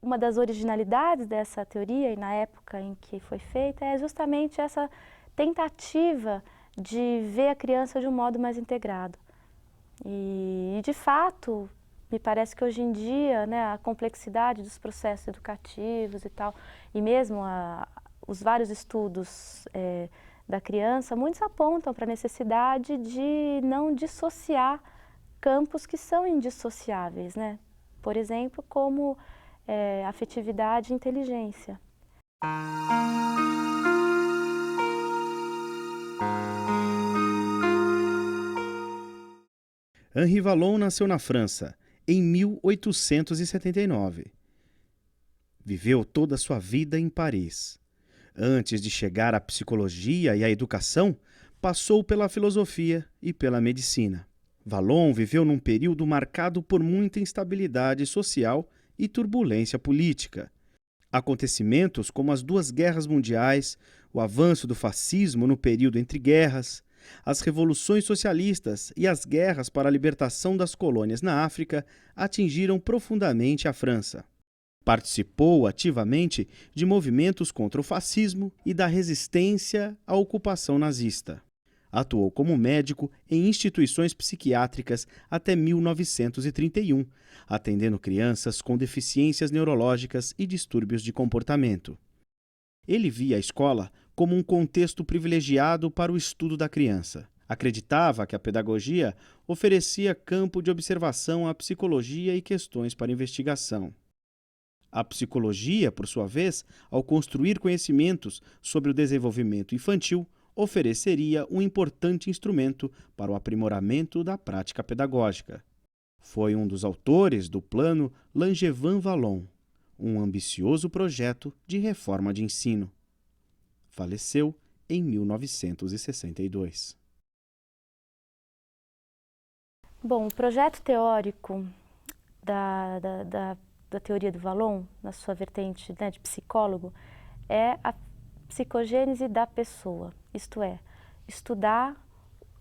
uma das originalidades dessa teoria, e na época em que foi feita, é justamente essa tentativa de ver a criança de um modo mais integrado. E de fato, me parece que hoje em dia, né, a complexidade dos processos educativos e tal, e mesmo os vários estudos da criança, muitos apontam para a necessidade de não dissociar campos que são indissociáveis, né? Por exemplo, como afetividade e inteligência. Henri Vallon nasceu na França em 1879. Viveu toda a sua vida em Paris. Antes de chegar à psicologia e à educação, passou pela filosofia e pela medicina. Vallon viveu num período marcado por muita instabilidade social e turbulência política. Acontecimentos como as duas guerras mundiais, o avanço do fascismo no período entre guerras, as revoluções socialistas e as guerras para a libertação das colônias na África atingiram profundamente a França. Participou ativamente de movimentos contra o fascismo e da resistência à ocupação nazista. Atuou como médico em instituições psiquiátricas até 1931, atendendo crianças com deficiências neurológicas e distúrbios de comportamento. Ele via a escola como um contexto privilegiado para o estudo da criança. Acreditava que a pedagogia oferecia campo de observação à psicologia e questões para investigação. A psicologia, por sua vez, ao construir conhecimentos sobre o desenvolvimento infantil, ofereceria um importante instrumento para o aprimoramento da prática pedagógica. Foi um dos autores do Plano Langevin-Vallon, um ambicioso projeto de reforma de ensino. Faleceu em 1962. Bom, o projeto teórico da teoria do Vallon, na sua vertente, né, de psicólogo, é a psicogênese da pessoa, isto é, estudar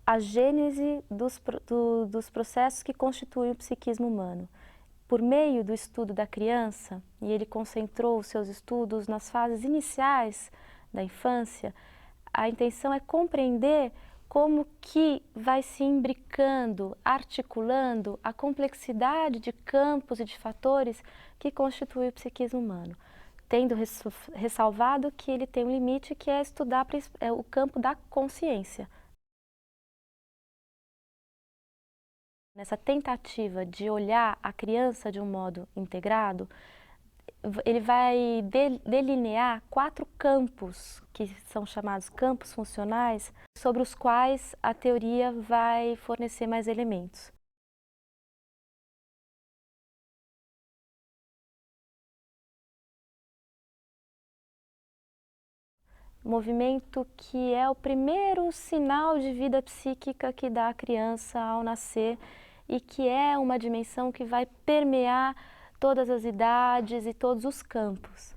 a gênese dos processos que constituem o psiquismo humano. Por meio do estudo da criança, e ele concentrou os seus estudos nas fases iniciais da infância, a intenção é compreender como que vai se imbricando, articulando a complexidade de campos e de fatores que constituem o psiquismo humano, tendo ressalvado que ele tem um limite que é estudar o campo da consciência. Nessa tentativa de olhar a criança de um modo integrado, ele vai delinear 4 campos, que são chamados campos funcionais, sobre os quais a teoria vai fornecer mais elementos. Movimento que é o primeiro sinal de vida psíquica que dá a criança ao nascer e que é uma dimensão que vai permear todas as idades e todos os campos.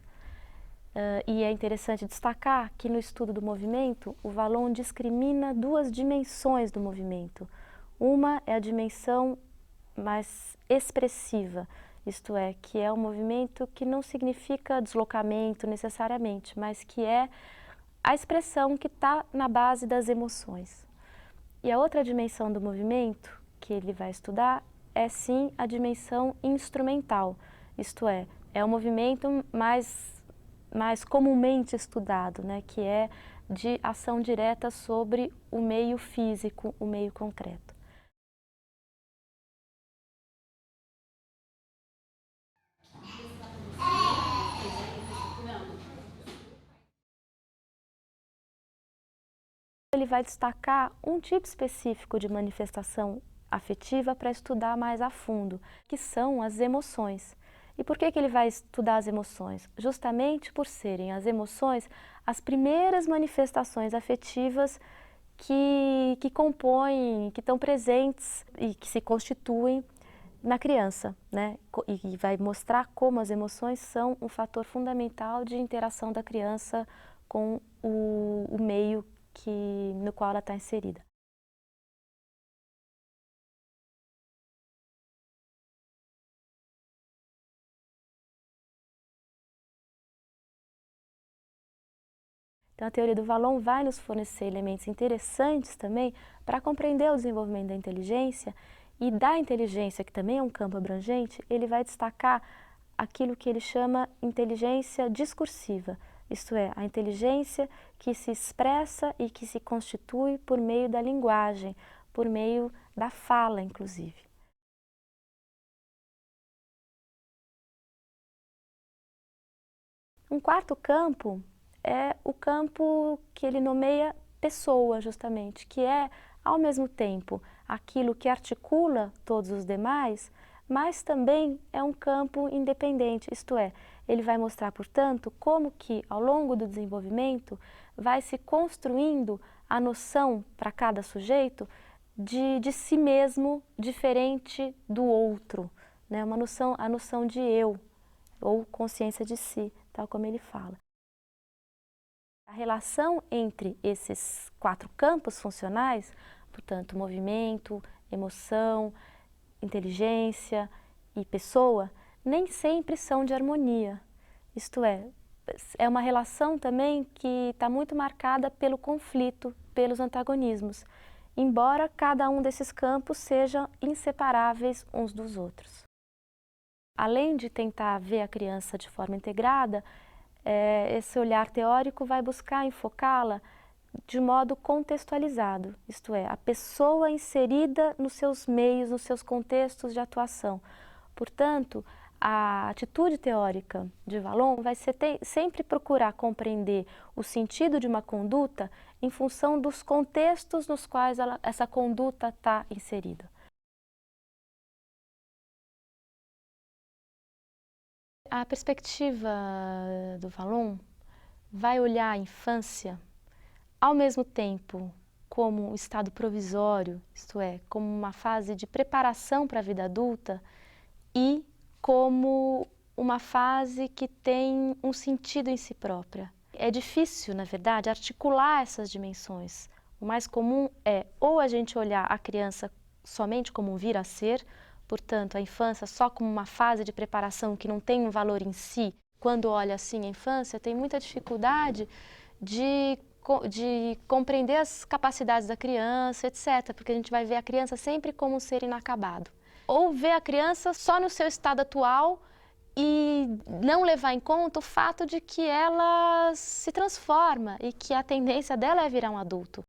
E é interessante destacar que no estudo do movimento, o Vallon discrimina 2 dimensões do movimento. Uma é a dimensão mais expressiva, isto é, que é um movimento que não significa deslocamento necessariamente, mas que é a expressão que está na base das emoções. E a outra dimensão do movimento que ele vai estudar é sim a dimensão instrumental, isto é o movimento mais comumente estudado, né, que é de ação direta sobre o meio físico, o meio concreto. Ele vai destacar um tipo específico de manifestação afetiva para estudar mais a fundo, que são as emoções. E por que ele vai estudar as emoções? Justamente por serem as emoções as primeiras manifestações afetivas que compõem, que estão presentes e que se constituem na criança, né? E vai mostrar como as emoções são um fator fundamental de interação da criança com o meio no qual ela está inserida. Então, a teoria do Vallon vai nos fornecer elementos interessantes também para compreender o desenvolvimento da inteligência, e da inteligência, que também é um campo abrangente, ele vai destacar aquilo que ele chama inteligência discursiva, isto é, a inteligência que se expressa e que se constitui por meio da linguagem, por meio da fala, inclusive. Um quarto campo é o campo que ele nomeia pessoa, justamente, que é, ao mesmo tempo, aquilo que articula todos os demais, mas também é um campo independente, isto é, ele vai mostrar, portanto, como que, ao longo do desenvolvimento, vai se construindo a noção para cada sujeito de si mesmo diferente do outro, né? A noção de eu, ou consciência de si, tal como ele fala. A relação entre esses quatro campos funcionais, portanto, movimento, emoção, inteligência e pessoa, nem sempre são de harmonia. Isto é uma relação também que está muito marcada pelo conflito, pelos antagonismos, embora cada um desses campos sejam inseparáveis uns dos outros. Além de tentar ver a criança de forma integrada, esse olhar teórico vai buscar enfocá-la de modo contextualizado, isto é, a pessoa inserida nos seus meios, nos seus contextos de atuação. Portanto, a atitude teórica de Vallon vai sempre procurar compreender o sentido de uma conduta em função dos contextos nos quais essa conduta está inserida. A perspectiva do Vallon vai olhar a infância ao mesmo tempo como um estado provisório, isto é, como uma fase de preparação para a vida adulta, e como uma fase que tem um sentido em si própria. É difícil, na verdade, articular essas dimensões. O mais comum é ou a gente olhar a criança somente como um vir a ser, portanto, a infância só como uma fase de preparação que não tem um valor em si. Quando olha assim a infância, tem muita dificuldade de compreender as capacidades da criança, etc., porque a gente vai ver a criança sempre como um ser inacabado. Ou ver a criança só no seu estado atual e não levar em conta o fato de que ela se transforma e que a tendência dela é virar um adulto.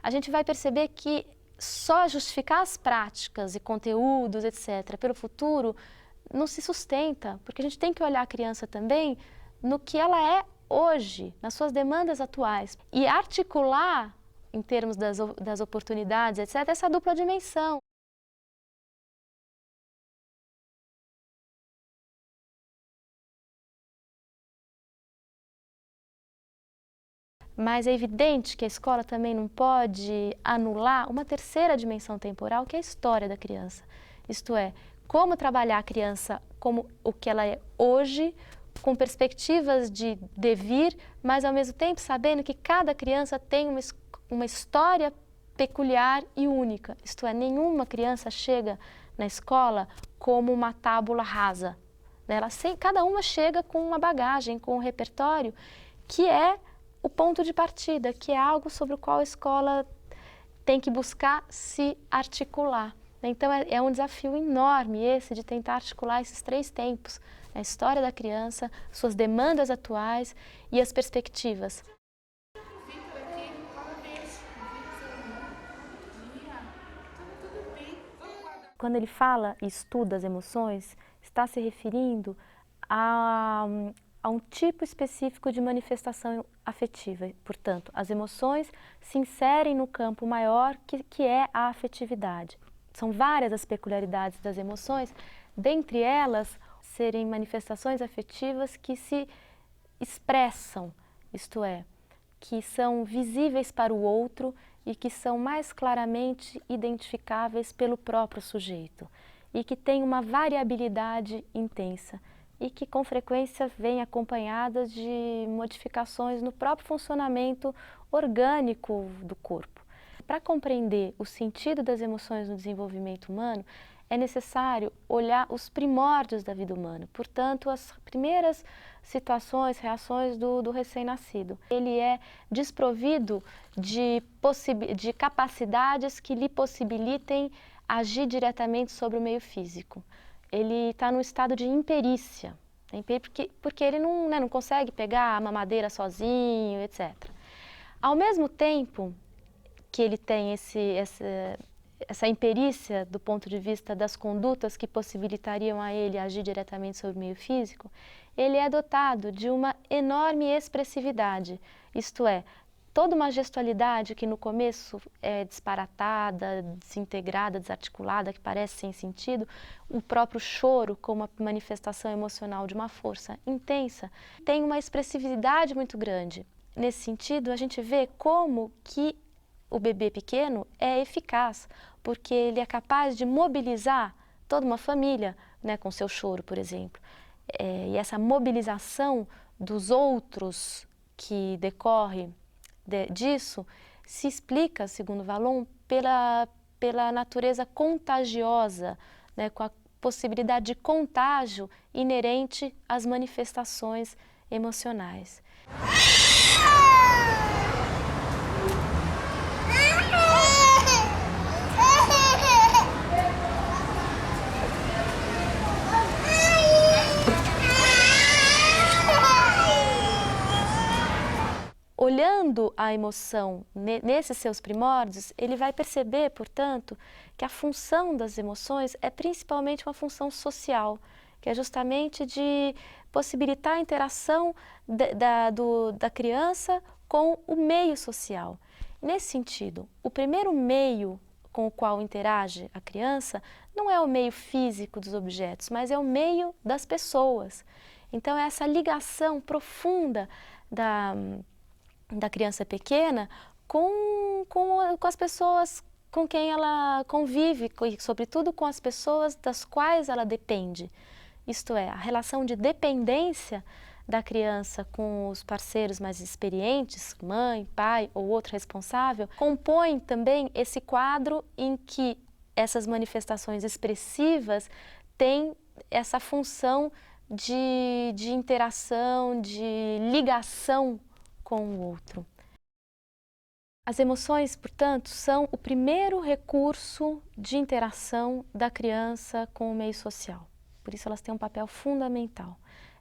A gente vai perceber que só justificar as práticas e conteúdos, etc., pelo futuro, não se sustenta, porque a gente tem que olhar a criança também no que ela é hoje, nas suas demandas atuais, e articular, em termos das oportunidades, etc., essa dupla dimensão. Mas é evidente que a escola também não pode anular uma terceira dimensão temporal, que é a história da criança. Isto é, como trabalhar a criança como o que ela é hoje, com perspectivas de devir, mas ao mesmo tempo sabendo que cada criança tem uma história peculiar e única. Isto é, nenhuma criança chega na escola como uma tábula rasa. Cada uma chega com uma bagagem, com um repertório que é o ponto de partida, que é algo sobre o qual a escola tem que buscar se articular. Então é um desafio enorme esse de tentar articular esses três tempos, a história da criança, suas demandas atuais e as perspectivas. Quando ele fala e estuda as emoções, está se referindo a um tipo específico de manifestação afetiva. Portanto, as emoções se inserem no campo maior que é a afetividade. São várias as peculiaridades das emoções, dentre elas serem manifestações afetivas que se expressam, isto é, que são visíveis para o outro e que são mais claramente identificáveis pelo próprio sujeito e que têm uma variabilidade intensa e que com frequência vêm acompanhadas de modificações no próprio funcionamento orgânico do corpo. Para compreender o sentido das emoções no desenvolvimento humano, é necessário olhar os primórdios da vida humana, portanto, as primeiras situações, reações do recém-nascido. Ele é desprovido de capacidades que lhe possibilitem agir diretamente sobre o meio físico. Ele está num estado de imperícia, porque ele não consegue pegar a mamadeira sozinho, etc. Ao mesmo tempo que ele tem essa imperícia do ponto de vista das condutas que possibilitariam a ele agir diretamente sobre o meio físico, ele é dotado de uma enorme expressividade, isto é, toda uma gestualidade que no começo é disparatada, desintegrada, desarticulada, que parece sem sentido, o próprio choro como uma manifestação emocional de uma força intensa, tem uma expressividade muito grande. Nesse sentido, a gente vê como que o bebê pequeno é eficaz, porque ele é capaz de mobilizar toda uma família, né, com seu choro, por exemplo. E essa mobilização dos outros que decorre disso se explica, segundo Vallon, pela natureza contagiosa, né, com a possibilidade de contágio inerente às manifestações emocionais. Olhando a emoção nesses seus primórdios, ele vai perceber, portanto, que a função das emoções é principalmente uma função social, que é justamente de possibilitar a interação da criança com o meio social. Nesse sentido, o primeiro meio com o qual interage a criança não é o meio físico dos objetos, mas é o meio das pessoas. Então, é essa ligação profunda da criança pequena com as pessoas com quem ela convive, e sobretudo com as pessoas das quais ela depende. Isto é, a relação de dependência da criança com os parceiros mais experientes, mãe, pai ou outro responsável, compõe também esse quadro em que essas manifestações expressivas têm essa função de interação, de ligação com o outro. As emoções, portanto, são o primeiro recurso de interação da criança com o meio social. Por isso elas têm um papel fundamental.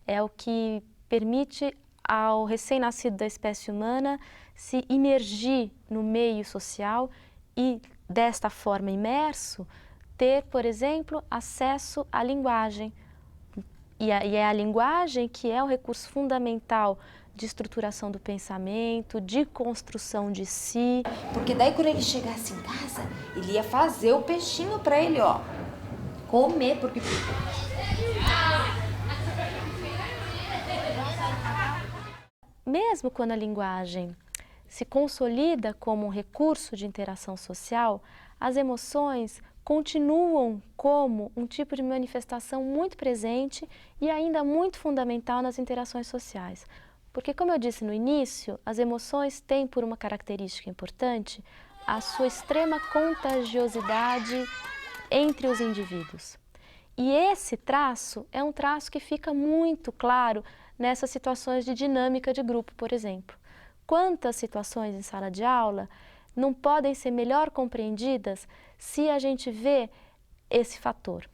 É o que permite ao recém-nascido da espécie humana se imergir no meio social e, desta forma imerso, ter, por exemplo, acesso à linguagem. E é a linguagem que é o recurso fundamental de estruturação do pensamento, de construção de si. Porque daí quando ele chegasse em casa, ele ia fazer o peixinho para ele, ó, comer, porque... Mesmo quando a linguagem se consolida como um recurso de interação social, as emoções continuam como um tipo de manifestação muito presente e ainda muito fundamental nas interações sociais. Porque, como eu disse no início, as emoções têm por uma característica importante a sua extrema contagiosidade entre os indivíduos. E esse traço é um traço que fica muito claro nessas situações de dinâmica de grupo, por exemplo. Quantas situações em sala de aula não podem ser melhor compreendidas se a gente vê esse fator?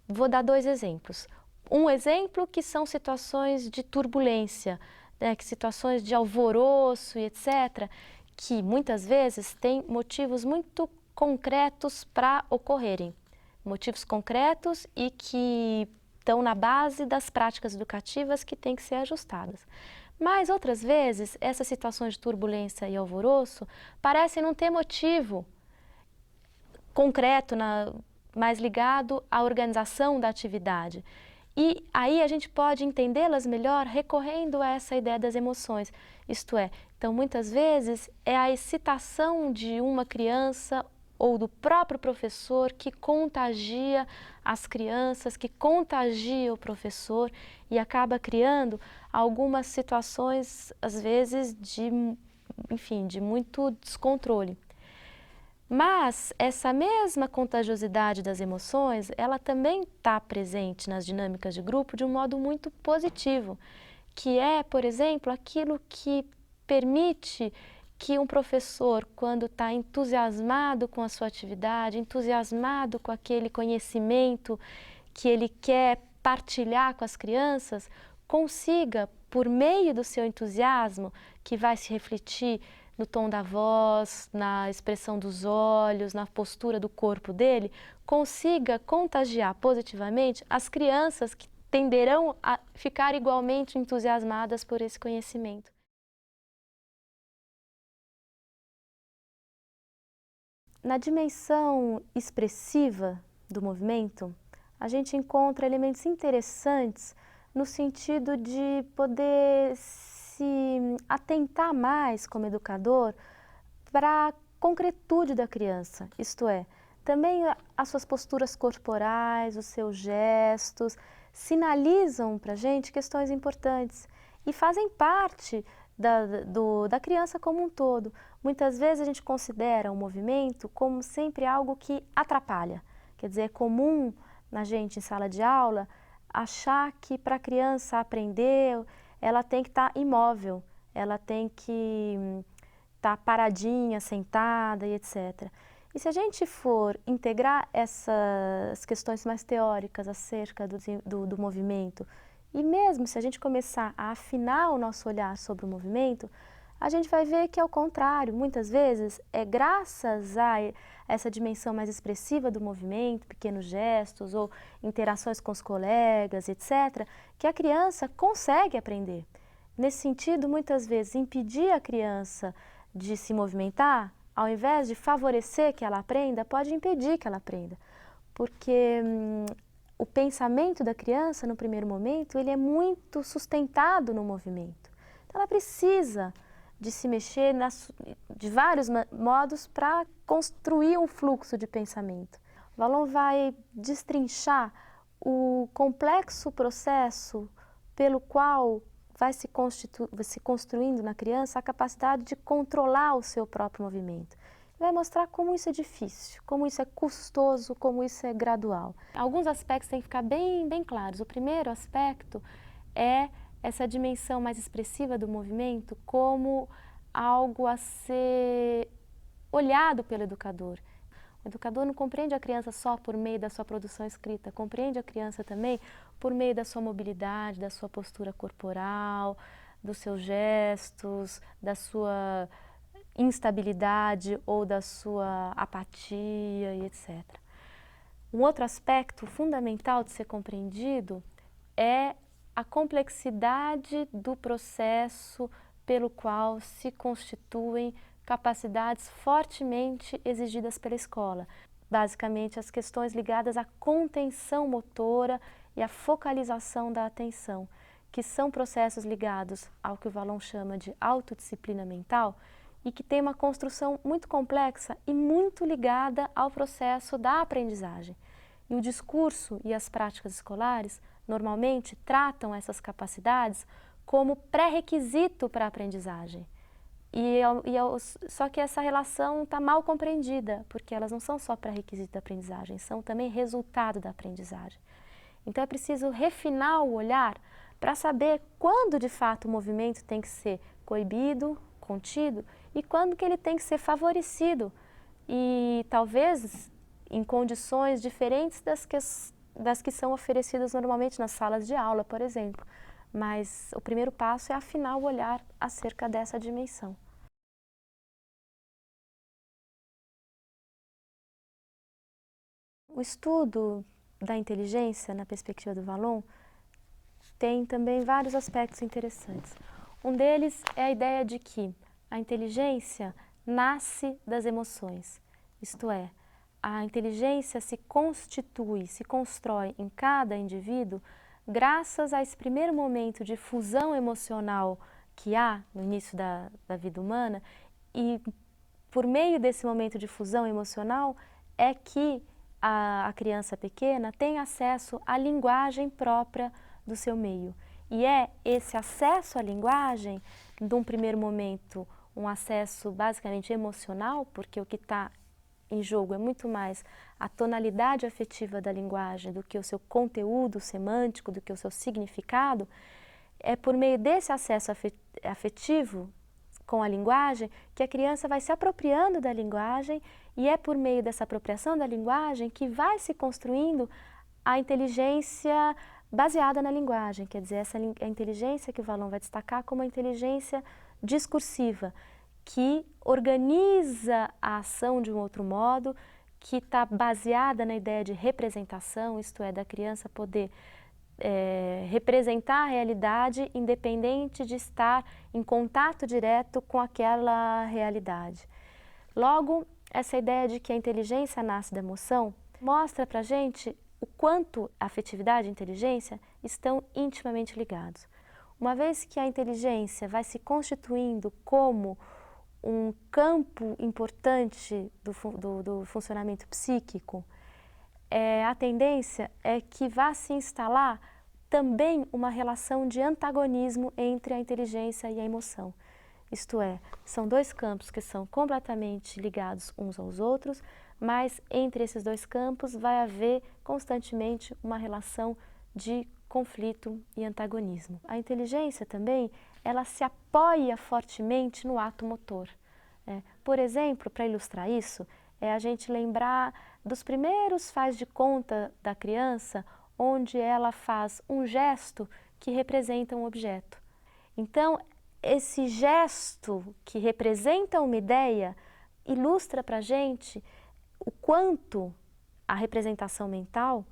Vou dar dois exemplos. Um exemplo que são situações de turbulência, né, situações de alvoroço e etc., que muitas vezes têm motivos muito concretos para ocorrerem. Motivos concretos e que estão na base das práticas educativas que têm que ser ajustadas. Mas outras vezes, essas situações de turbulência e alvoroço parecem não ter motivo concreto, mais ligado à organização da atividade. E aí a gente pode entendê-las melhor recorrendo a essa ideia das emoções. Isto é, então muitas vezes é a excitação de uma criança ou do próprio professor que contagia as crianças, que contagia o professor e acaba criando algumas situações, às vezes, de muito descontrole. Mas essa mesma contagiosidade das emoções, ela também está presente nas dinâmicas de grupo de um modo muito positivo, que é, por exemplo, aquilo que permite que um professor, quando está entusiasmado com a sua atividade, entusiasmado com aquele conhecimento que ele quer partilhar com as crianças, consiga, por meio do seu entusiasmo, que vai se refletir no tom da voz, na expressão dos olhos, na postura do corpo dele, consiga contagiar positivamente as crianças que tenderão a ficar igualmente entusiasmadas por esse conhecimento. Na dimensão expressiva do movimento, a gente encontra elementos interessantes no sentido de poder se atentar mais como educador para a concretude da criança, isto é, também as suas posturas corporais, os seus gestos, sinalizam para a gente questões importantes e fazem parte da criança como um todo. Muitas vezes a gente considera o movimento como sempre algo que atrapalha. Quer dizer, é comum na gente em sala de aula achar que para a criança aprender ela tem que estar imóvel, ela tem que estar paradinha, sentada e etc. E se a gente for integrar essas questões mais teóricas acerca do movimento, e mesmo se a gente começar a afinar o nosso olhar sobre o movimento, a gente vai ver que, ao contrário, muitas vezes é graças a essa dimensão mais expressiva do movimento, pequenos gestos ou interações com os colegas, etc., que a criança consegue aprender. Nesse sentido, muitas vezes, impedir a criança de se movimentar, ao invés de favorecer que ela aprenda, pode impedir que ela aprenda. Porque o pensamento da criança, no primeiro momento, ele é muito sustentado no movimento. Então, ela precisa de se mexer de vários modos para construir um fluxo de pensamento. O Vallon vai destrinchar o complexo processo pelo qual vai se construindo na criança a capacidade de controlar o seu próprio movimento. Vai mostrar como isso é difícil, como isso é custoso, como isso é gradual. Alguns aspectos têm que ficar bem claros. O primeiro aspecto é essa dimensão mais expressiva do movimento como algo a ser olhado pelo educador. O educador não compreende a criança só por meio da sua produção escrita, compreende a criança também por meio da sua mobilidade, da sua postura corporal, dos seus gestos, da sua instabilidade ou da sua apatia e etc. Um outro aspecto fundamental de ser compreendido é a complexidade do processo pelo qual se constituem capacidades fortemente exigidas pela escola. Basicamente, as questões ligadas à contenção motora e à focalização da atenção, que são processos ligados ao que o Vallon chama de autodisciplina mental e que tem uma construção muito complexa e muito ligada ao processo da aprendizagem. E o discurso e as práticas escolares normalmente tratam essas capacidades como pré-requisito para a aprendizagem. Só que essa relação está mal compreendida, porque elas não são só pré-requisito da aprendizagem, são também resultado da aprendizagem. Então é preciso refinar o olhar para saber quando de fato o movimento tem que ser coibido, contido, e quando que ele tem que ser favorecido. E talvez em condições diferentes das que são oferecidas normalmente nas salas de aula, por exemplo. Mas o primeiro passo é afinar o olhar acerca dessa dimensão. O estudo da inteligência, na perspectiva do Vallon, tem também vários aspectos interessantes. Um deles é a ideia de que a inteligência nasce das emoções, isto é, a inteligência se constitui, se constrói em cada indivíduo graças a esse primeiro momento de fusão emocional que há no início da vida humana e por meio desse momento de fusão emocional é que a criança pequena tem acesso à linguagem própria do seu meio. E é esse acesso à linguagem, num primeiro momento, um acesso basicamente emocional, porque o que está em jogo é muito mais a tonalidade afetiva da linguagem do que o seu conteúdo semântico, do que o seu significado, é por meio desse acesso afetivo com a linguagem que a criança vai se apropriando da linguagem e é por meio dessa apropriação da linguagem que vai se construindo a inteligência baseada na linguagem, quer dizer, a inteligência que o Vallon vai destacar como a inteligência discursiva, que organiza a ação de um outro modo, que está baseada na ideia de representação, isto é, da criança poder representar a realidade independente de estar em contato direto com aquela realidade. Logo, essa ideia de que a inteligência nasce da emoção mostra para a gente o quanto a afetividade e a inteligência estão intimamente ligados. Uma vez que a inteligência vai se constituindo como um campo importante do funcionamento psíquico, a tendência é que vá se instalar também uma relação de antagonismo entre a inteligência e a emoção. Isto é, são dois campos que são completamente ligados uns aos outros, mas entre esses dois campos vai haver constantemente uma relação de conflito e antagonismo. A inteligência também, ela se apoia fortemente no ato motor. Por exemplo, para ilustrar isso, é a gente lembrar dos primeiros faz de conta da criança, onde ela faz um gesto que representa um objeto. Então, esse gesto que representa uma ideia ilustra para a gente o quanto a representação mental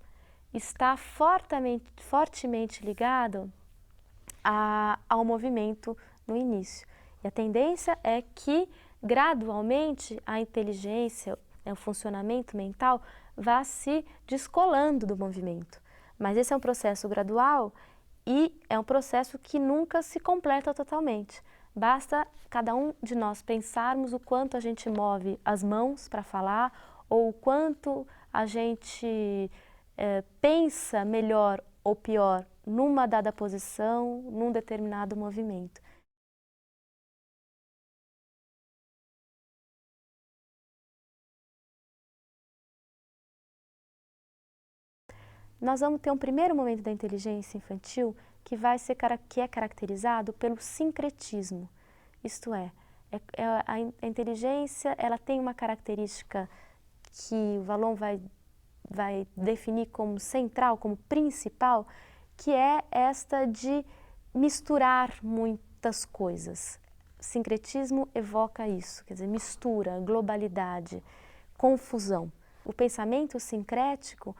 está fortemente ligada ao movimento no início. E a tendência é que, gradualmente, a inteligência, o funcionamento mental, vá se descolando do movimento. Mas esse é um processo gradual e é um processo que nunca se completa totalmente. Basta cada um de nós pensarmos o quanto a gente move as mãos para falar ou o quanto a gente pensa melhor ou pior numa dada posição, num determinado movimento. Nós vamos ter um primeiro momento da inteligência infantil que é caracterizado pelo sincretismo. Isto é, a inteligência ela tem uma característica que o Vallon vai definir como central, como principal, que é esta de misturar muitas coisas. Sincretismo evoca isso, quer dizer, mistura, globalidade, confusão. O pensamento sincrético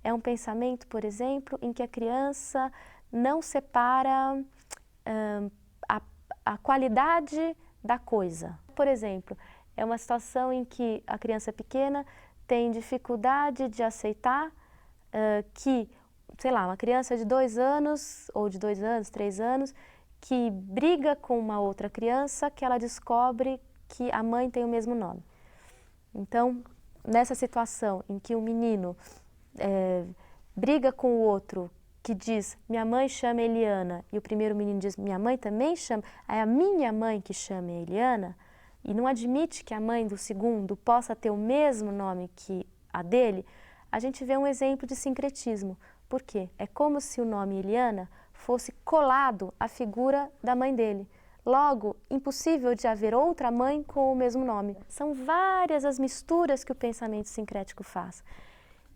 é um pensamento, por exemplo, em que a criança não separa a qualidade da coisa. Por exemplo, é uma situação em que a criança pequena tem dificuldade de aceitar que, sei lá, uma criança de 2 anos, ou de 2 anos, 3 anos, que briga com uma outra criança que ela descobre que a mãe tem o mesmo nome. Então, nessa situação em que o menino briga com o outro que diz, minha mãe chama Eliana, e o primeiro menino diz, minha mãe também chama, é a minha mãe que chama Eliana, e não admite que a mãe do segundo possa ter o mesmo nome que a dele, a gente vê um exemplo de sincretismo. Por quê? É como se o nome Eliana fosse colado à figura da mãe dele. Logo, impossível de haver outra mãe com o mesmo nome. São várias as misturas que o pensamento sincrético faz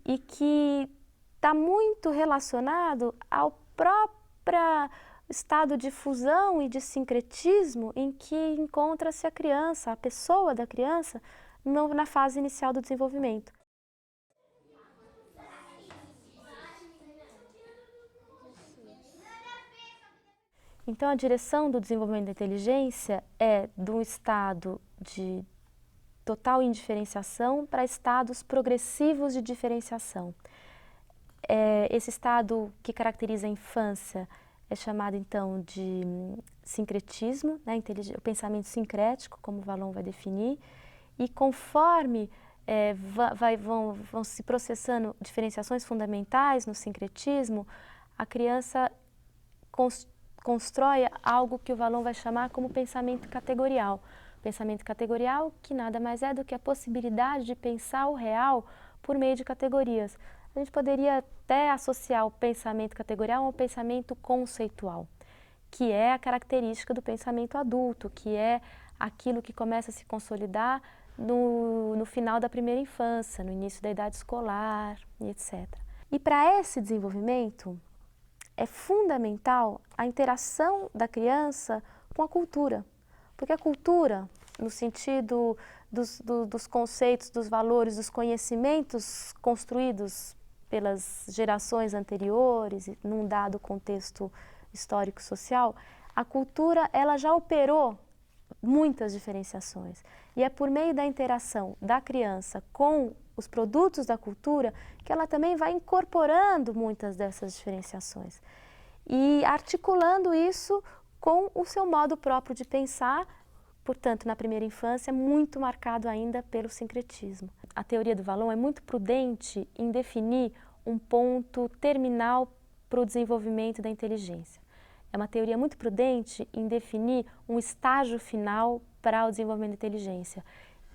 e que está muito relacionado ao próprio estado de fusão e de sincretismo em que encontra-se a criança, a pessoa da criança, na fase inicial do desenvolvimento. Então, a direção do desenvolvimento da inteligência é de um estado de total indiferenciação para estados progressivos de diferenciação. Esse estado que caracteriza a infância é chamado, então, de sincretismo, né? O pensamento sincrético, como o Vallon vai definir, e conforme vão se processando diferenciações fundamentais no sincretismo, a criança constrói algo que o Vallon vai chamar como pensamento categorial. Pensamento categorial, que nada mais é do que a possibilidade de pensar o real por meio de categorias. A gente poderia até associar o pensamento categorial ao pensamento conceitual, que é a característica do pensamento adulto, que é aquilo que começa a se consolidar no final da primeira infância, no início da idade escolar, e etc. E para esse desenvolvimento, é fundamental a interação da criança com a cultura, porque a cultura, no sentido dos conceitos, dos valores, dos conhecimentos construídos pelas gerações anteriores, num dado contexto histórico-social, a cultura ela já operou muitas diferenciações. E é por meio da interação da criança com os produtos da cultura que ela também vai incorporando muitas dessas diferenciações e articulando isso com o seu modo próprio de pensar, portanto, na primeira infância, muito marcado ainda pelo sincretismo. A teoria do Vallon é muito prudente em definir um ponto terminal para o desenvolvimento da inteligência. É uma teoria muito prudente em definir um estágio final para o desenvolvimento da inteligência.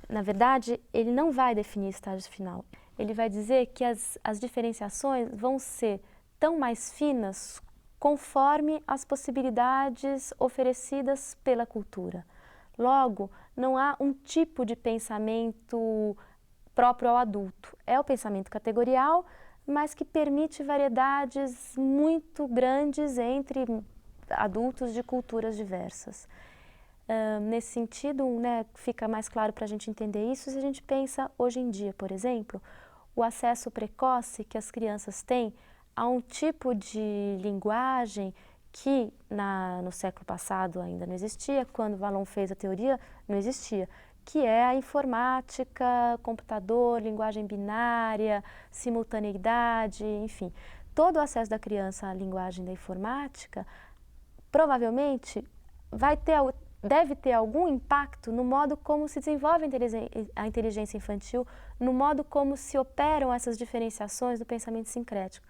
Na verdade, ele não vai definir estágio final. Ele vai dizer que as diferenciações vão ser tão mais finas conforme as possibilidades oferecidas pela cultura. Logo, não há um tipo de pensamento próprio ao adulto. É o pensamento categorial, mas que permite variedades muito grandes entre adultos de culturas diversas. Nesse sentido, né, fica mais claro para a gente entender isso se a gente pensa hoje em dia, por exemplo, o acesso precoce que as crianças têm a um tipo de linguagem que no século passado ainda não existia, quando Vallon fez a teoria não existia, que é a informática, computador, linguagem binária, simultaneidade, enfim. Todo o acesso da criança à linguagem da informática provavelmente deve ter algum impacto no modo como se desenvolve a inteligência infantil, no modo como se operam essas diferenciações do pensamento sincrético.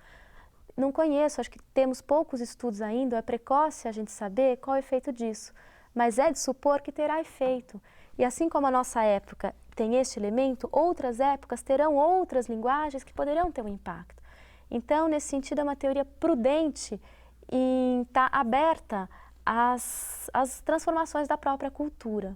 Não conheço, acho que temos poucos estudos ainda, é precoce a gente saber qual é o efeito disso, mas é de supor que terá efeito. E assim como a nossa época tem este elemento, outras épocas terão outras linguagens que poderão ter um impacto. Então, nesse sentido, é uma teoria prudente em estar aberta às transformações da própria cultura.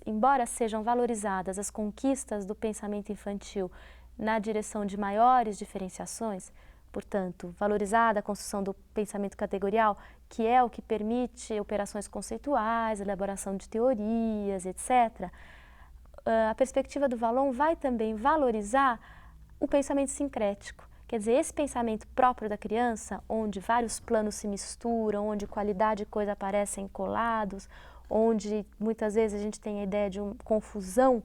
Embora sejam valorizadas as conquistas do pensamento infantil na direção de maiores diferenciações, portanto, valorizada a construção do pensamento categorial, que é o que permite operações conceituais, elaboração de teorias, etc., a perspectiva do Vallon vai também valorizar o pensamento sincrético. Quer dizer, esse pensamento próprio da criança, onde vários planos se misturam, onde qualidade e coisa aparecem colados, onde muitas vezes a gente tem a ideia de uma confusão,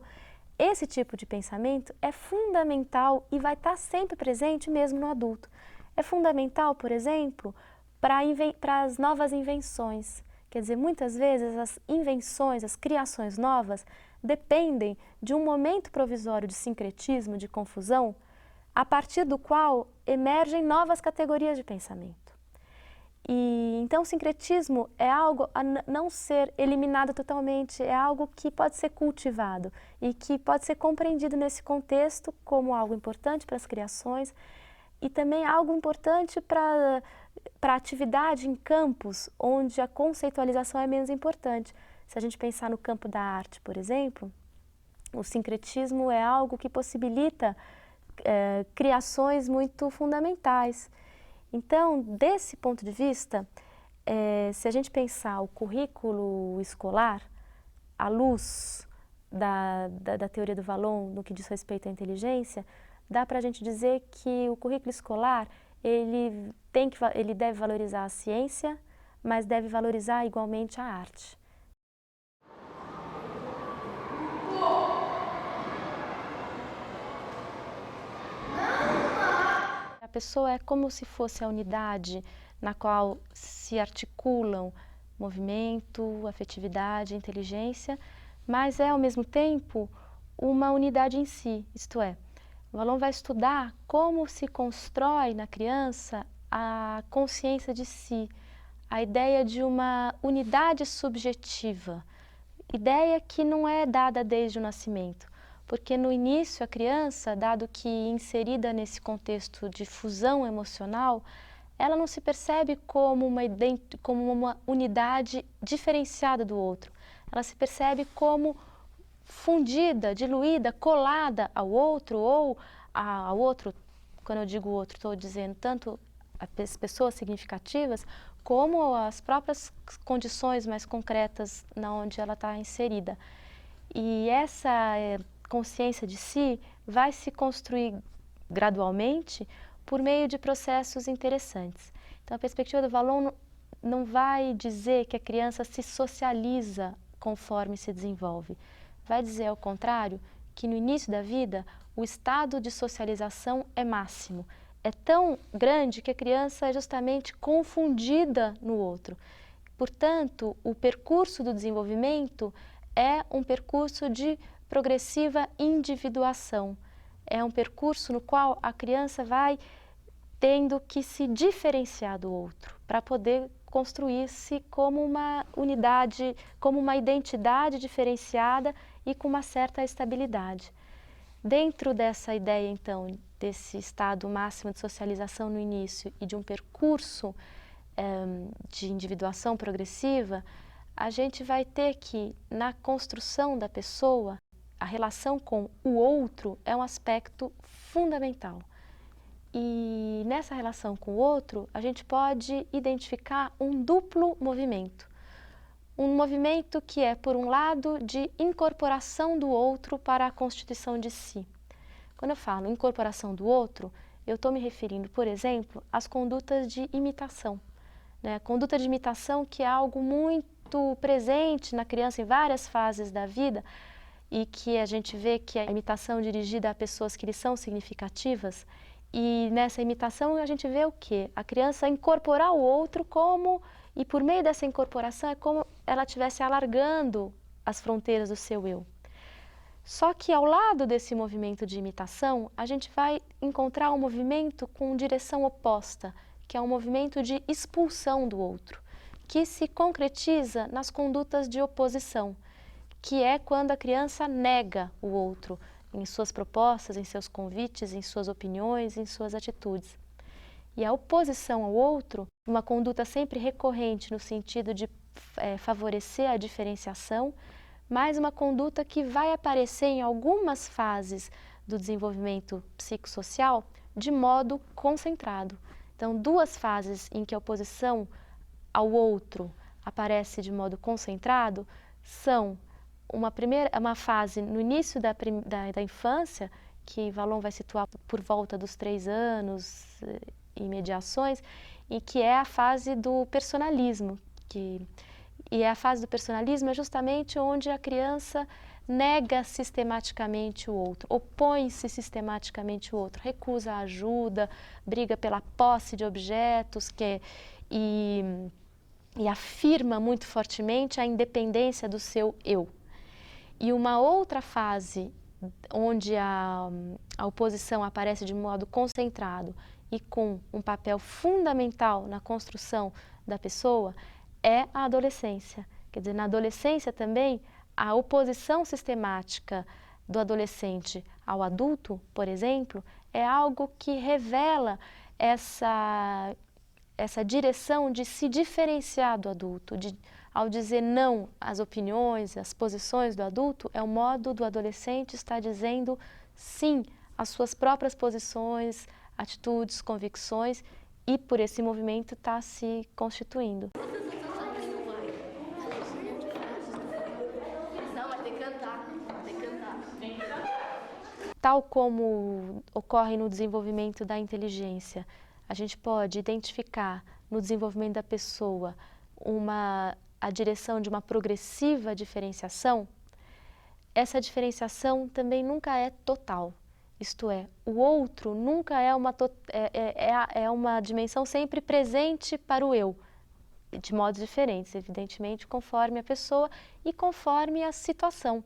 esse tipo de pensamento é fundamental e vai estar sempre presente mesmo no adulto. É fundamental, por exemplo, para as novas invenções. Quer dizer, muitas vezes as invenções, as criações novas, dependem de um momento provisório de sincretismo, de confusão, a partir do qual emergem novas categorias de pensamento. E então o sincretismo é algo a não ser eliminado totalmente, é algo que pode ser cultivado e que pode ser compreendido nesse contexto como algo importante para as criações e também algo importante para a atividade em campos onde a conceitualização é menos importante. Se a gente pensar no campo da arte, por exemplo, o sincretismo é algo que possibilita criações muito fundamentais. Então, desse ponto de vista, se a gente pensar o currículo escolar, à luz da teoria do Vallon no que diz respeito à inteligência, dá para a gente dizer que o currículo escolar ele deve valorizar a ciência, mas deve valorizar igualmente a arte. A pessoa é como se fosse a unidade na qual se articulam movimento, afetividade, inteligência, mas é ao mesmo tempo uma unidade em si, isto é, O Vallon vai estudar como se constrói na criança a consciência de si, a ideia de uma unidade subjetiva, ideia que não é dada desde o nascimento, porque no início a criança, dado que inserida nesse contexto de fusão emocional, ela não se percebe como uma unidade diferenciada do outro. Ela se percebe como fundida, diluída, colada ao outro ou ao outro. Quando eu digo outro, estou dizendo tanto as pessoas significativas como as próprias condições mais concretas na onde ela está inserida. E essa consciência de si vai se construir gradualmente por meio de processos interessantes. Então, a perspectiva do Vallon não vai dizer que a criança se socializa conforme se desenvolve. Vai dizer, ao contrário, que no início da vida o estado de socialização é máximo. É tão grande que a criança é justamente confundida no outro. Portanto, o percurso do desenvolvimento é um percurso de progressiva individuação. É um percurso no qual a criança vai tendo que se diferenciar do outro para poder construir-se como uma unidade, como uma identidade diferenciada e com uma certa estabilidade. Dentro dessa ideia, então, desse estado máximo de socialização no início e de um percurso de individuação progressiva, a gente vai ter que, na construção da pessoa, a relação com o outro é um aspecto fundamental. E nessa relação com o outro, a gente pode identificar um duplo movimento. Um movimento que é, por um lado, de incorporação do outro para a constituição de si. Quando eu falo incorporação do outro, eu estou me referindo, por exemplo, às condutas de imitação. A conduta de imitação, que é algo muito presente na criança em várias fases da vida, e que a gente vê que a imitação dirigida a pessoas que lhe são significativas. E nessa imitação a gente vê o quê? A criança incorporar o outro e por meio dessa incorporação é como ela estivesse alargando as fronteiras do seu eu. Só que ao lado desse movimento de imitação, a gente vai encontrar um movimento com direção oposta, que é um movimento de expulsão do outro, que se concretiza nas condutas de oposição, que é quando a criança nega o outro, em suas propostas, em seus convites, em suas opiniões, em suas atitudes. E a oposição ao outro, uma conduta sempre recorrente no sentido de favorecer a diferenciação, mas uma conduta que vai aparecer em algumas fases do desenvolvimento psicossocial de modo concentrado. Então, duas fases em que a oposição ao outro aparece de modo concentrado são uma fase no início da infância, que Vallon vai situar por volta dos 3 anos e mediações, e que é a fase do personalismo. E a fase do personalismo é justamente onde a criança nega sistematicamente o outro, opõe-se sistematicamente ao outro, recusa a ajuda, briga pela posse de objetos e afirma muito fortemente a independência do seu eu. E uma outra fase onde a oposição aparece de modo concentrado e com um papel fundamental na construção da pessoa é a adolescência. Quer dizer, na adolescência também, a oposição sistemática do adolescente ao adulto, por exemplo, é algo que revela essa direção de se diferenciar do adulto, ao dizer não às opiniões, às posições do adulto, é o modo do adolescente estar dizendo sim às suas próprias posições, atitudes, convicções, e por esse movimento está se constituindo. Tal como ocorre no desenvolvimento da inteligência, a gente pode identificar no desenvolvimento da pessoa a direção de uma progressiva diferenciação. Essa diferenciação também nunca é total, isto é, o outro nunca é uma dimensão sempre presente para o eu, de modos diferentes, evidentemente, conforme a pessoa e conforme a situação.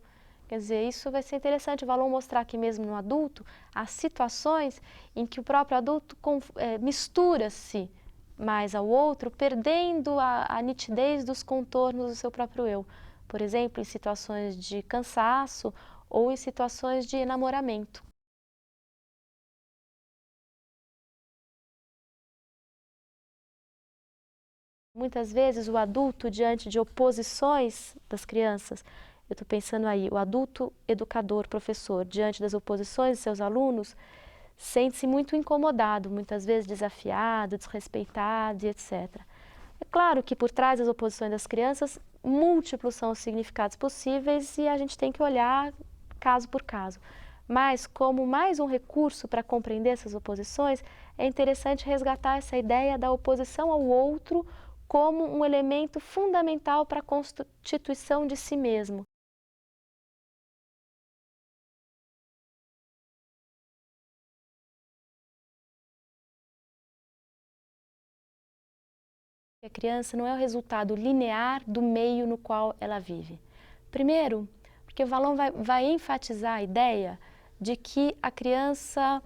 Quer dizer, isso vai ser interessante o Vallon mostrar que mesmo no adulto, há situações em que o próprio adulto mistura-se mais ao outro, perdendo a nitidez dos contornos do seu próprio eu. Por exemplo, em situações de cansaço ou em situações de enamoramento. Muitas vezes o adulto, diante de oposições das crianças, eu estou pensando aí, o adulto educador, professor, diante das oposições de seus alunos, sente-se muito incomodado, muitas vezes desafiado, desrespeitado e etc. É claro que por trás das oposições das crianças, múltiplos são os significados possíveis e a gente tem que olhar caso por caso. Mas, como mais um recurso para compreender essas oposições, é interessante resgatar essa ideia da oposição ao outro como um elemento fundamental para a constituição de si mesmo. A criança não é o resultado linear do meio no qual ela vive. Primeiro, porque o Vallon vai enfatizar a ideia de que a criança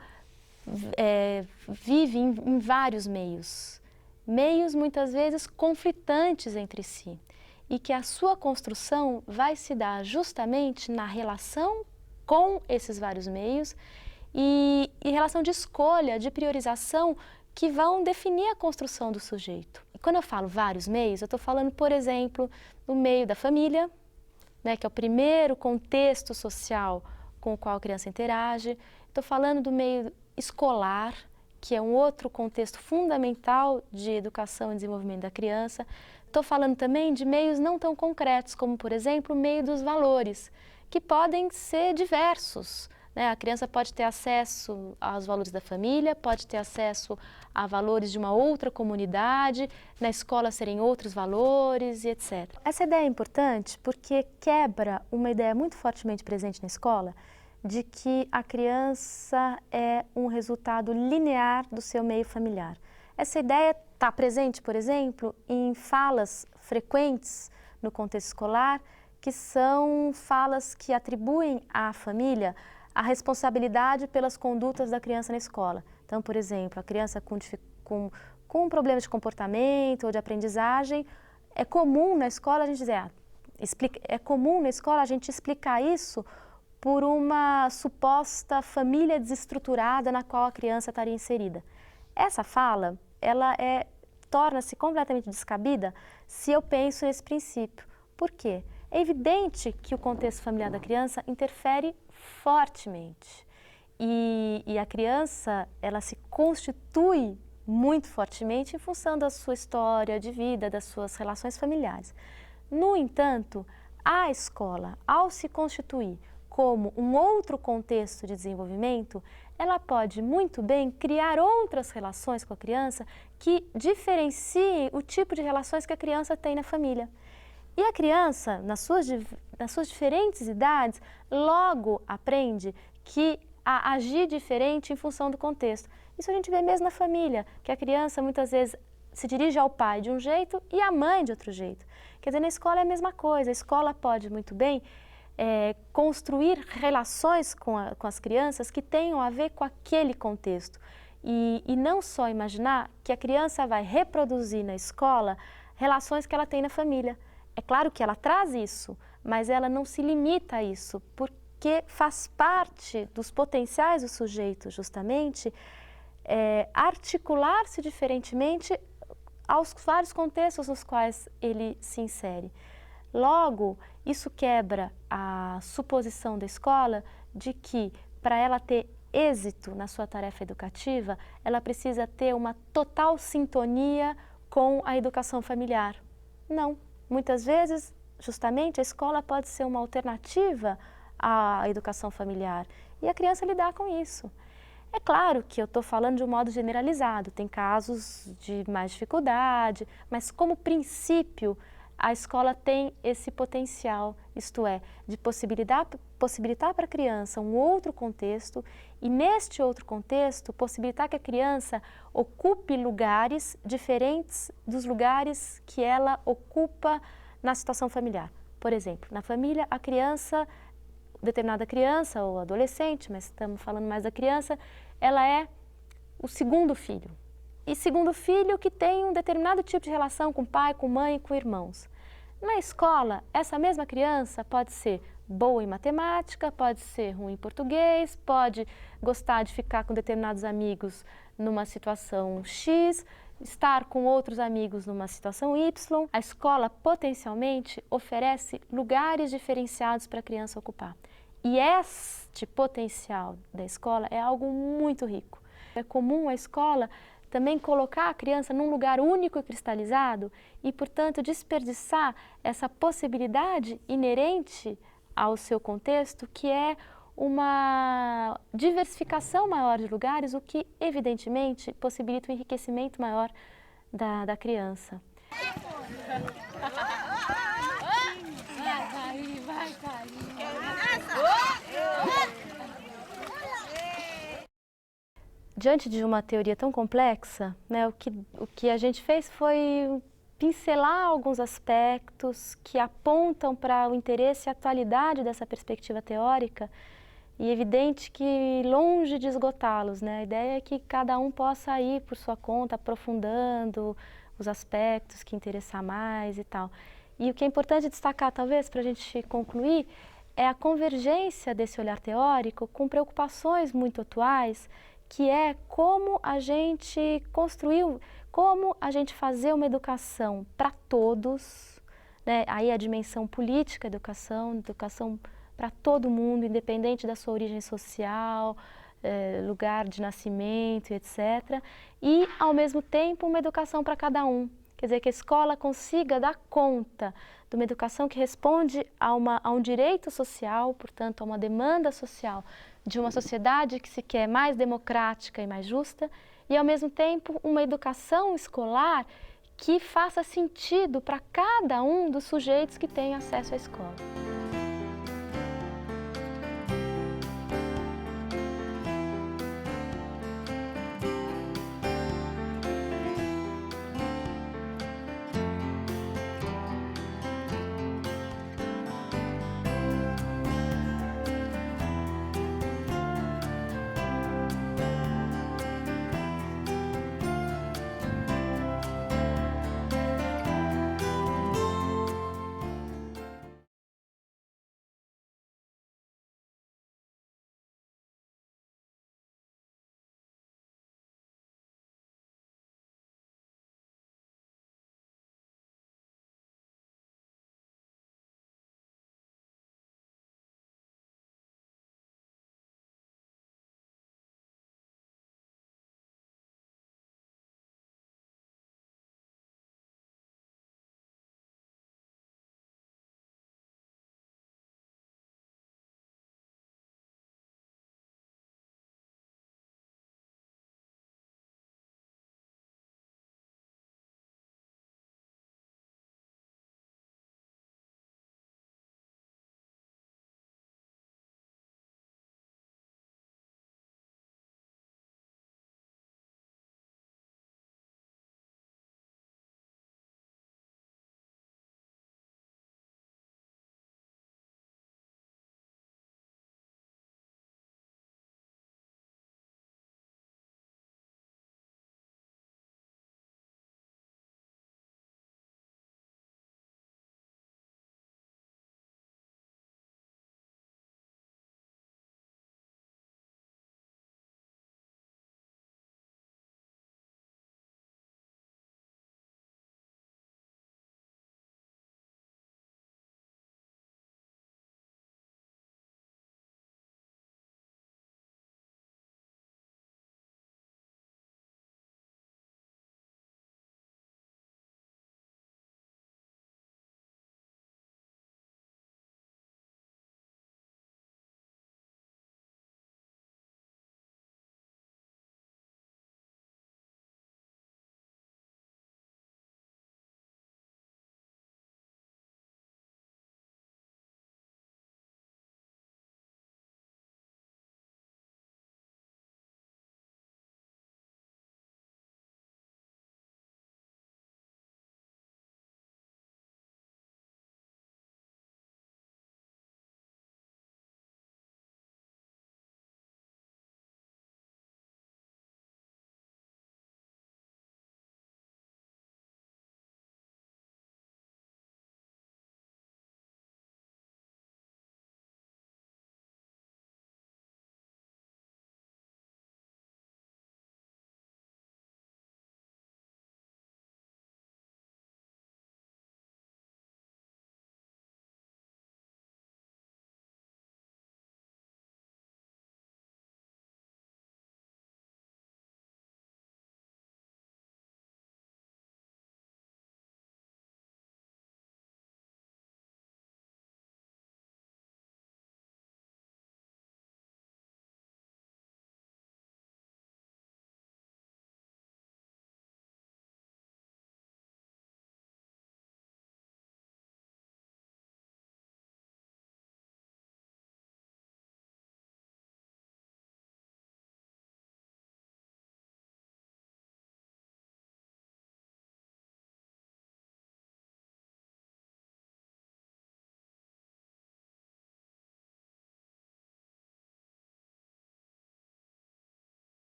vive em vários meios. Meios muitas vezes conflitantes entre si, e que a sua construção vai se dar justamente na relação com esses vários meios e relação de escolha, de priorização que vão definir a construção do sujeito. E quando eu falo vários meios, eu estou falando, por exemplo, do meio da família, né, que é o primeiro contexto social com o qual a criança interage. Estou falando do meio escolar, que é um outro contexto fundamental de educação e desenvolvimento da criança. Estou falando também de meios não tão concretos, como, por exemplo, o meio dos valores, que podem ser diversos, né? A criança pode ter acesso aos valores da família, pode ter acesso a valores de uma outra comunidade, na escola serem outros valores e etc. Essa ideia é importante porque quebra uma ideia muito fortemente presente na escola, de que a criança é um resultado linear do seu meio familiar. Essa ideia está presente, por exemplo, em falas frequentes no contexto escolar, que são falas que atribuem à família a responsabilidade pelas condutas da criança na escola. Então, por exemplo, a criança com problemas de comportamento ou de aprendizagem, é comum na escola a gente dizer, é comum na escola a gente explicar isso por uma suposta família desestruturada na qual a criança estaria inserida. Essa fala, ela torna-se completamente descabida se eu penso nesse princípio. Por quê? É evidente que o contexto familiar da criança interfere fortemente. E a criança, ela se constitui muito fortemente em função da sua história de vida, das suas relações familiares. No entanto, a escola, ao se constituir como um outro contexto de desenvolvimento, ela pode muito bem criar outras relações com a criança que diferenciem o tipo de relações que a criança tem na família. E a criança, nas suas diferentes idades, logo aprende a agir diferente em função do contexto. Isso a gente vê mesmo na família, que a criança muitas vezes se dirige ao pai de um jeito e à mãe de outro jeito. Quer dizer, na escola é a mesma coisa, a escola pode muito bem construir relações com as crianças que tenham a ver com aquele contexto. E não só imaginar que a criança vai reproduzir na escola relações que ela tem na família. É claro que ela traz isso, mas ela não se limita a isso, porque faz parte dos potenciais do sujeito, justamente, articular-se diferentemente aos vários contextos nos quais ele se insere. Logo, isso quebra a suposição da escola de que, para ela ter êxito na sua tarefa educativa, ela precisa ter uma total sintonia com a educação familiar. Não. Muitas vezes, justamente, a escola pode ser uma alternativa à educação familiar e a criança lidar com isso. É claro que eu estou falando de um modo generalizado, tem casos de mais dificuldade, mas como princípio, a escola tem esse potencial, isto é, de possibilitar para a criança um outro contexto e, neste outro contexto, possibilitar que a criança ocupe lugares diferentes dos lugares que ela ocupa na situação familiar. Por exemplo, na família, a criança determinada criança ou adolescente, mas estamos falando mais da criança, ela é o segundo filho. E segundo filho que tem um determinado tipo de relação com pai, com mãe, com irmãos. Na escola, essa mesma criança pode ser boa em matemática, pode ser ruim em português, pode gostar de ficar com determinados amigos numa situação X, estar com outros amigos numa situação Y. A escola potencialmente oferece lugares diferenciados para a criança ocupar. E este potencial da escola é algo muito rico. É comum a escola também colocar a criança num lugar único e cristalizado e, portanto, desperdiçar essa possibilidade inerente ao seu contexto, que é uma diversificação maior de lugares, o que, evidentemente, possibilita um enriquecimento maior da criança. Diante de uma teoria tão complexa, né, o que a gente fez foi pincelar alguns aspectos que apontam para o interesse e a atualidade dessa perspectiva teórica e é evidente que longe de esgotá-los, né? A ideia é que cada um possa ir por sua conta, aprofundando os aspectos que interessar mais e tal. E o que é importante destacar, talvez, para a gente concluir, é a convergência desse olhar teórico com preocupações muito atuais, que é como a gente construiu, como a gente fazer uma educação para todos, né? Aí a dimensão política da educação para todo mundo, independente da sua origem social, lugar de nascimento, etc. E, ao mesmo tempo, uma educação para cada um. Quer dizer, que a escola consiga dar conta de uma educação que responde a um direito social, portanto, a uma demanda social de uma sociedade que se quer mais democrática e mais justa, e, ao mesmo tempo, uma educação escolar que faça sentido para cada um dos sujeitos que têm acesso à escola.